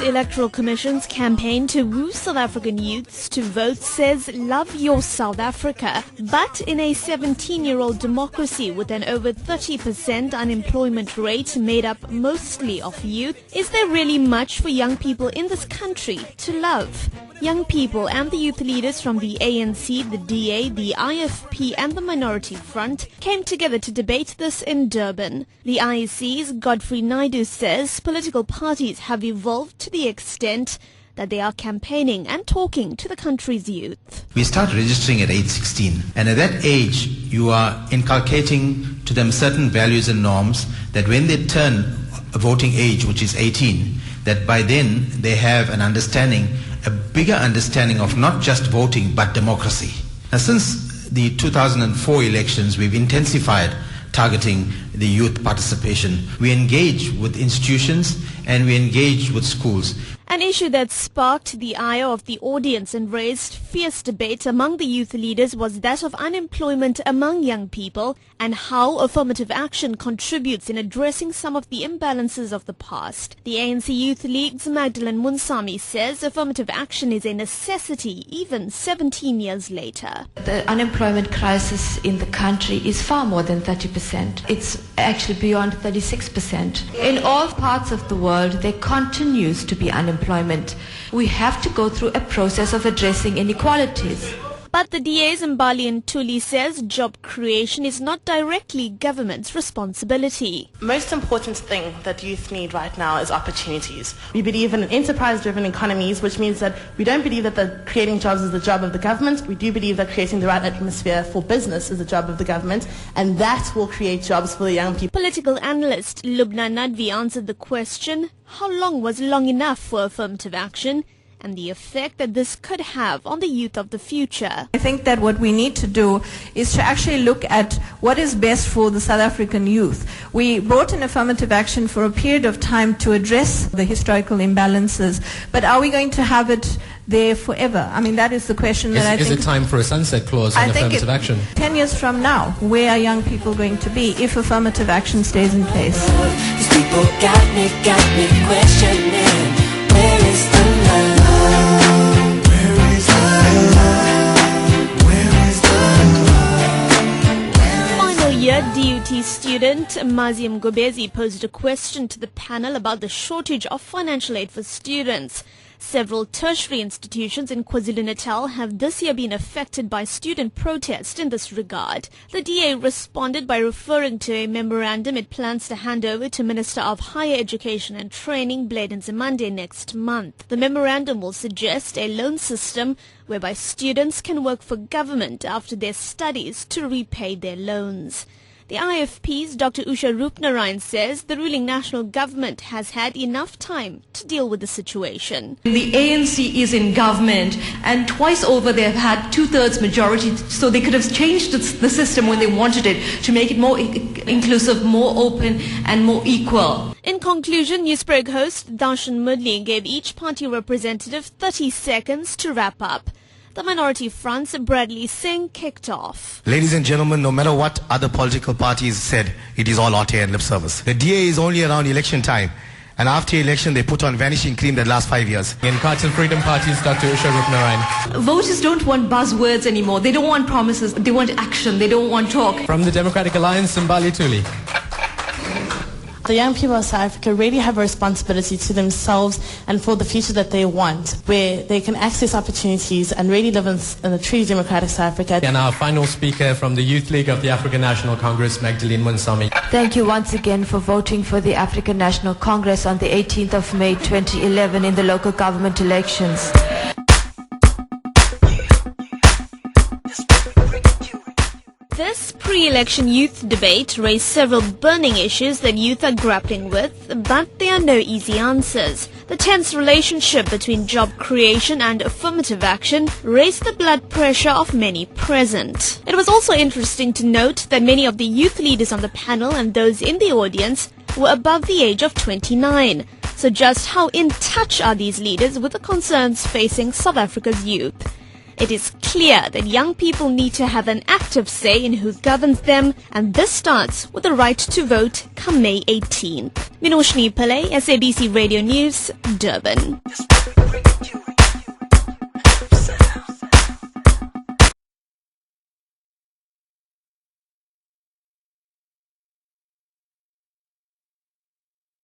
Electoral Commission's campaign to woo South African youths to vote says love your South Africa. But in a 17-year-old democracy with an over 30% unemployment rate made up mostly of youth, is there really much for young people in this country to love? Young people and the youth leaders from the ANC, the DA, the IFP and the Minority Front came together to debate this in Durban. The IEC's Godfrey Naidu says political parties have evolved to the extent that they are campaigning and talking to the country's youth. We start registering at age 16, and at that age you are inculcating to them certain values and norms that when they turn a voting age, which is 18, that by then they have an understanding, a bigger understanding of not just voting but democracy. Now, since the 2004 elections, we've intensified targeting the youth participation. We engage with institutions and we engage with schools. An issue that sparked the ire of the audience and raised fierce debate among the youth leaders was that of unemployment among young people and how affirmative action contributes in addressing some of the imbalances of the past. The ANC Youth League's Magdalene Munsami says affirmative action is a necessity even 17 years later. The unemployment crisis in the country is far more than 30%. It's actually beyond 36%. In all parts of the world, there continues to be unemployment. We have to go through a process of addressing inequalities. But the DA's Mbali Ntuli says job creation is not directly government's responsibility. Most important thing that youth need right now is opportunities. We believe in enterprise-driven economies, which means that we don't believe that creating jobs is the job of the government. We do believe that creating the right atmosphere for business is the job of the government, and that will create jobs for the young people. Political analyst Lubna Nadvi answered the question, how long was long enough for affirmative action, and the effect that this could have on the youth of the future. I think that what we need to do is to actually look at what is best for the South African youth. We brought in affirmative action for a period of time to address the historical imbalances, but are we going to have it there forever? I mean, that is the question that I think... Is it time for a sunset clause on affirmative action? 10 years from now, where are young people going to be if affirmative action stays in place? These people got me questioning, where is the love? Where is the love? Where is the love? Final year DUT student Maziam Gobezi posed a question to the panel about the shortage of financial aid for students. Several tertiary institutions in KwaZulu-Natal have this year been affected by student protest in this regard. The DA responded by referring to a memorandum it plans to hand over to Minister of Higher Education and Training, Blade Nzimande, next month. The memorandum will suggest a loan system whereby students can work for government after their studies to repay their loans. The IFP's Dr. Usha Rupnarayan says the ruling national government has had enough time to deal with the situation. The ANC is in government, and twice over they have had two-thirds majority, so they could have changed the system when they wanted it to make it more inclusive, more open and more equal. In conclusion, Newsbreak host Darshan Mudli gave each party representative 30 seconds to wrap up. The Minority Front's Bradley Singh kicked off. Ladies and gentlemen, no matter what other political parties said, it is all out here in lip service. The DA is only around election time, and after election they put on vanishing cream that lasts 5 years. In Cards and Freedom Party's Dr. Usha Rupnarayan. Voters don't want buzzwords anymore. They don't want promises. They want action. They don't want talk. From the Democratic Alliance, Mbali Ntuli. The young people of South Africa really have a responsibility to themselves and for the future that they want, where they can access opportunities and really live in a truly democratic South Africa. And our final speaker from the Youth League of the African National Congress, Magdalene Munsami. Thank you once again for voting for the African National Congress on the 18th of May 2011 in the local government elections. This pre-election youth debate raised several burning issues that youth are grappling with, but there are no easy answers. The tense relationship between job creation and affirmative action raised the blood pressure of many present. It was also interesting to note that many of the youth leaders on the panel and those in the audience were above the age of 29. So just how in touch are these leaders with the concerns facing South Africa's youth? It is clear that young people need to have an active say in who governs them, and this starts with the right to vote come May 18. Minoshni Pillai, SABC Radio News, Durban.